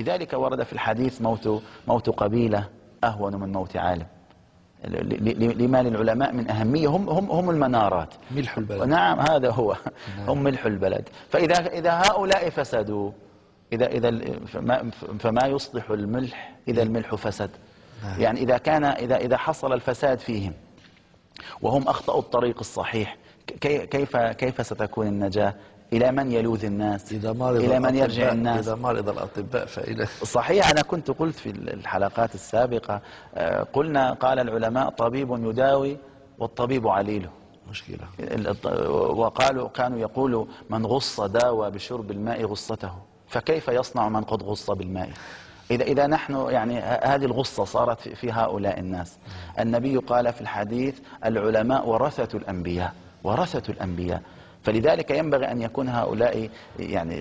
لذلك ورد في الحديث موت قبيلة أهون من موت عالم. لما للعلماء من أهمية، هم المنارات، ملح البلد. نعم هذا هو. نعم. هم ملح البلد. فإذا هؤلاء فسدوا، فما يصلح الملح إذا الملح فسد. نعم. يعني إذا حصل الفساد فيهم وهم أخطأوا الطريق الصحيح، كيف ستكون النجاة؟ إلى من يلوذ الناس؟ إلى من يرجع الناس؟ إذا مرض الأطباء فإلى صحيح. أنا كنت قلت في الحلقات السابقة، قال العلماء طبيب يداوي والطبيب عليله. مشكلة. كانوا يقولوا من غص داوى بشرب الماء غصته، فكيف يصنع من قد غص بالماء؟ إذا نحن يعني هذه الغصة صارت في هؤلاء الناس. النبي قال في الحديث العلماء ورثة الأنبياء، ورثة الأنبياء. فلذلك ينبغي أن يكون هؤلاء يعني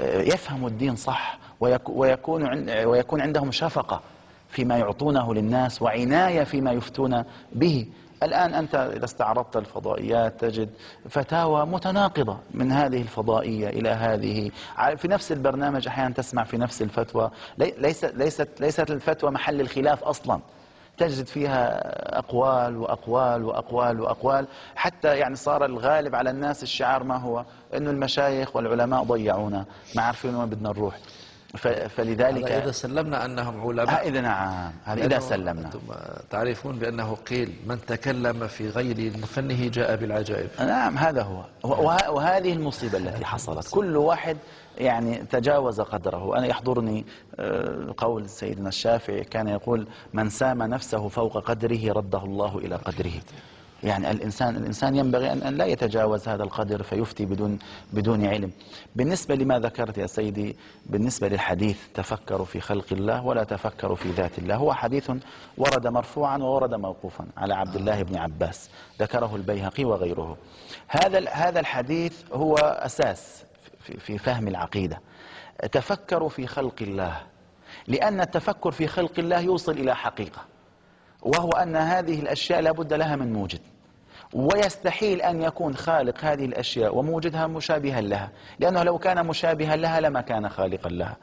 يفهموا الدين صح، ويكون عندهم شفقة فيما يعطونه للناس، وعناية فيما يفتون به. الآن أنت إذا استعرضت الفضائيات تجد فتاوى متناقضة من هذه الفضائية إلى هذه، في نفس البرنامج أحيانا تسمع في نفس الفتوى ليست الفتوى محل الخلاف أصلا، تجد فيها أقوال وأقوال وأقوال وأقوال، حتى يعني صار الغالب على الناس الشعار ما هو؟ إنه المشايخ والعلماء ضيعونا، ما عارفين وين بدنا نروح. فلذلك إذا سلمنا أنهم علماء، إذا نعم، هذا إذا سلمنا. تعرفون بأنه قيل من تكلم في غير فنه جاء بالعجائب. نعم هذا هو. وهذه المصيبة التي حصلت، كل واحد يعني تجاوز قدره. أنا يحضرني قول سيدنا الشافعي، كان يقول من سام نفسه فوق قدره رده الله إلى قدره. يعني الإنسان ينبغي أن لا يتجاوز هذا القدر فيفتي بدون علم. بالنسبة لما ذكرت يا سيدي، بالنسبة للحديث تفكروا في خلق الله ولا تفكروا في ذات الله، هو حديث ورد مرفوعا وورد موقوفا على عبد الله بن عباس، ذكره البيهقي وغيره. هذا الحديث هو أساس في فهم العقيدة. تفكروا في خلق الله، لأن التفكر في خلق الله يوصل إلى حقيقة، وهو أن هذه الأشياء لابد لها من موجد، ويستحيل أن يكون خالق هذه الأشياء وموجدها مشابها لها، لأنه لو كان مشابها لها لما كان خالقا لها.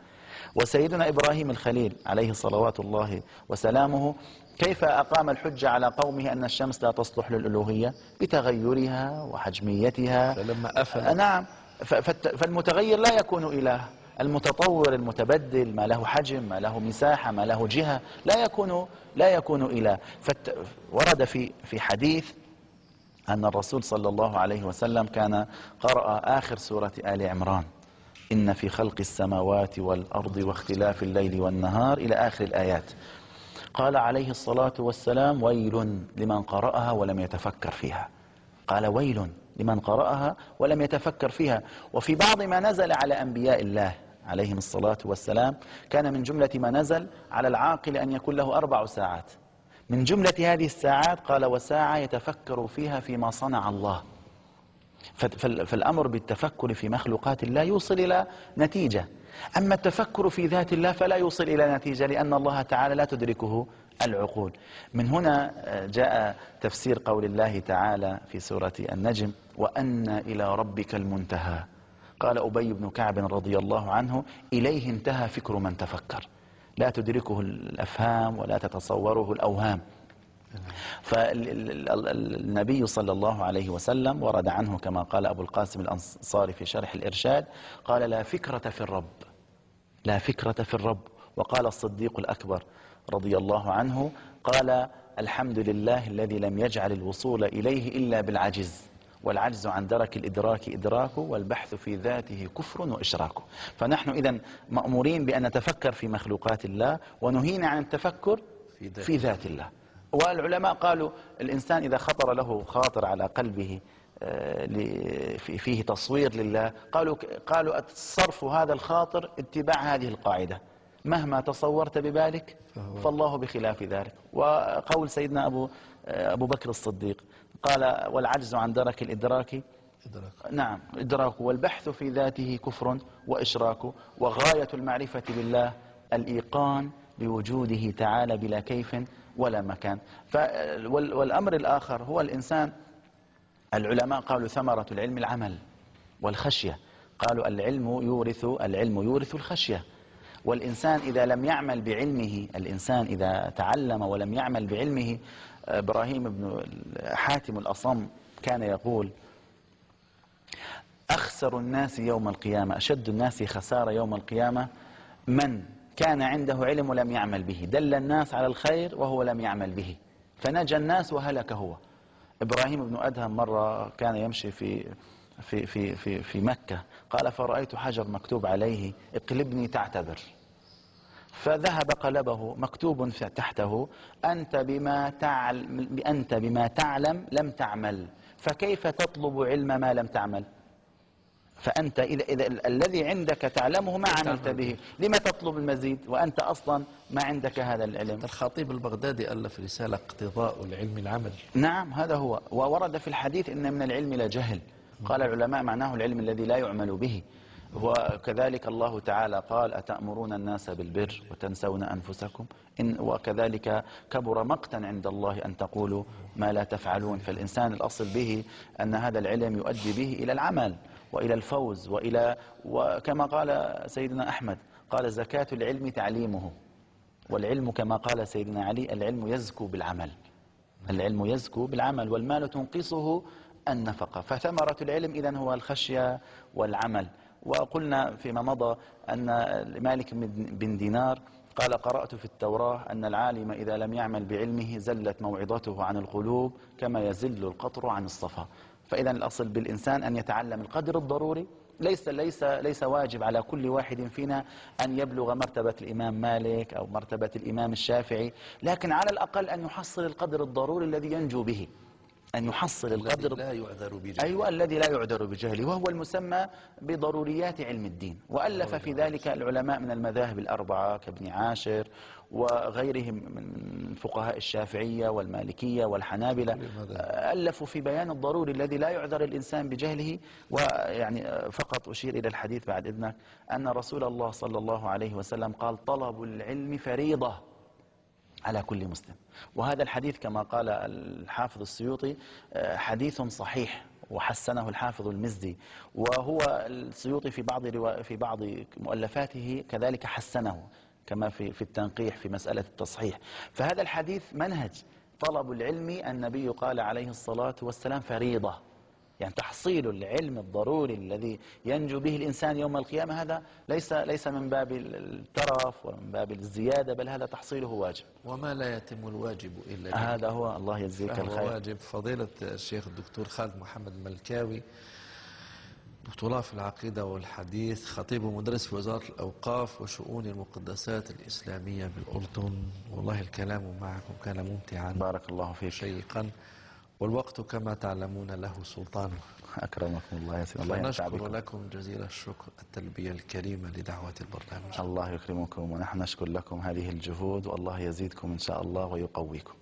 وسيدنا إبراهيم الخليل عليه صلوات الله وسلامه كيف أقام الحجة على قومه أن الشمس لا تصلح للألوهية؟ بتغيرها وحجميتها. فلما أفل نعم. فالمتغير لا يكون إله، المتطور المتبدل ما له حجم ما له مساحة ما له جهة لا يكون إله. ورد في حديث أن الرسول صلى الله عليه وسلم كان قرأ آخر سورة آل عمران، إن في خلق السماوات والأرض واختلاف الليل والنهار إلى آخر الآيات. قال عليه الصلاة والسلام ويل لمن قرأها ولم يتفكر فيها. قال ويل لمن قرأها ولم يتفكر فيها. وفي بعض ما نزل على أنبياء الله عليهم الصلاة والسلام كان من جملة ما نزل على العاقل أن يكون له 4 ساعات. من جملة هذه الساعات قال وساعة يتفكر فيها فيما صنع الله. فالأمر بالتفكر في مخلوقات الله يوصل إلى نتيجة، أما التفكر في ذات الله فلا يوصل إلى نتيجة، لأن الله تعالى لا تدركه العقول. من هنا جاء تفسير قول الله تعالى في سورة النجم وأن إلى ربك المنتهى. قال أبي بن كعب رضي الله عنه إليه انتهى فكر من تفكر، لا تدركه الأفهام ولا تتصوره الأوهام. فالنبي صلى الله عليه وسلم ورد عنه كما قال أبو القاسم الأنصاري في شرح الإرشاد، قال لا فكرة في الرب، لا فكرة في الرب. وقال الصديق الأكبر رضي الله عنه قال الحمد لله الذي لم يجعل الوصول إليه إلا بالعجز، والعجز عن درك الإدراك إدراكه، والبحث في ذاته كفر وإشراك. فنحن إذن مأمورين بأن نتفكر في مخلوقات الله، ونهينا عن التفكر في ذات الله. والعلماء قالوا الإنسان إذا خطر له خاطر على قلبه فيه تصوير لله، قالوا صرف هذا الخاطر اتباع هذه القاعدة: مهما تصورت ببالك فالله بخلاف ذلك. وقول سيدنا أبو بكر الصديق قال والعجز عن درك الإدراك نعم إدراك، والبحث في ذاته كفر وإشراك، وغاية المعرفة بالله الإيقان بوجوده تعالى بلا كيف ولا مكان. والأمر الآخر هو الإنسان. العلماء قالوا ثمرة العلم العمل والخشية، قالوا العلم يورث الخشية. والإنسان إذا لم يعمل بعلمه، الإنسان إذا تعلم ولم يعمل بعلمه، إبراهيم بن حاتم الأصم كان يقول: أخسر الناس يوم القيامة، أشد الناس خسارة يوم القيامة من كان عنده علم ولم يعمل به، دل الناس على الخير وهو لم يعمل به، فنجى الناس وهلك هو. إبراهيم بن أدهم مرة كان يمشي في مكة، قال: فرأيت حجر مكتوب عليه: اقلبني تعتذر. فذهب قلبه، مكتوب تحته: أنت بما تعلم لم تعمل، فكيف تطلب علم ما لم تعمل؟ فأنت إذا الذي عندك تعلمه ما عملت به، لما تطلب المزيد وأنت أصلا ما عندك هذا العلم؟ الخطيب البغدادي ألف رسالة اقتضاء العلم العمل. نعم، هذا هو. وورد في الحديث: إن من العلم لجهل. قال العلماء: معناه العلم الذي لا يعمل به. وكذلك الله تعالى قال: أتأمرون الناس بالبر وتنسون أنفسكم، وكذلك كبر مقتا عند الله أن تقولوا ما لا تفعلون. فالإنسان الأصل به أن هذا العلم يؤدي به إلى العمل وإلى الفوز وكما قال سيدنا أحمد، قال: زكاة العلم تعليمه. والعلم كما قال سيدنا علي: العلم يزكو بالعمل. العلم يزكو بالعمل، والمال تنقصه النفقة. فثمرة العلم إذن هو الخشية والعمل. وقلنا فيما مضى أن مالك بن دينار قال: قرأت في التوراة أن العالم إذا لم يعمل بعلمه زلت موعظته عن القلوب كما يزل القطر عن الصفا. فإذا الأصل بالإنسان أن يتعلم القدر الضروري. ليس واجب على كل واحد فينا أن يبلغ مرتبة الإمام مالك أو مرتبة الإمام الشافعي، لكن على الأقل أن يحصل القدر الضروري الذي ينجو به، أن يحصل القدر لا يعذر بجهله. أيوة، الذي لا يعذر بجهله، وهو المسمى بضروريات علم الدين. وألف في ذلك العلماء من المذاهب الأربعة كابن عاشر وغيرهم من فقهاء الشافعية والمالكية والحنابلة، ألفوا في بيان الضروري الذي لا يعذر الإنسان بجهله. ويعني فقط أشير إلى الحديث بعد إذنك، أن رسول الله صلى الله عليه وسلم قال: طلب العلم فريضة على كل مسلم. وهذا الحديث كما قال الحافظ السيوطي حديث صحيح، وحسنه الحافظ المزي، وهو السيوطي في بعض مؤلفاته كذلك حسنه، كما في التنقيح في مسألة التصحيح. فهذا الحديث منهج طلب العلم، النبي قال عليه الصلاة والسلام: فريضة، يعني تحصيل العلم الضروري الذي ينجو به الإنسان يوم القيامة. هذا ليس من باب الترف ومن باب الزيادة، بل هذا تحصيله واجب. وما لا يتم الواجب إلا به. هذا هو. الله يجزيك الخير. واجب. فضيلة الشيخ الدكتور خالد محمد الملكاوي، دكتوراه في العقيدة والحديث، خطيب ومدرس في وزارة الأوقاف وشؤون المقدسات الإسلامية بالأردن، والله الكلام معكم كان ممتعا بارك الله فيك، شيقا، والوقت كما تعلمون له سلطان. أكرمكم الله يا سيدي. الله نشكر بكم. لكم جزيل الشكر التلبية الكريمة لدعوة البرنامج. الله يكرمكم، ونحن نشكر لكم هذه الجهود، والله يزيدكم إن شاء الله ويقويكم.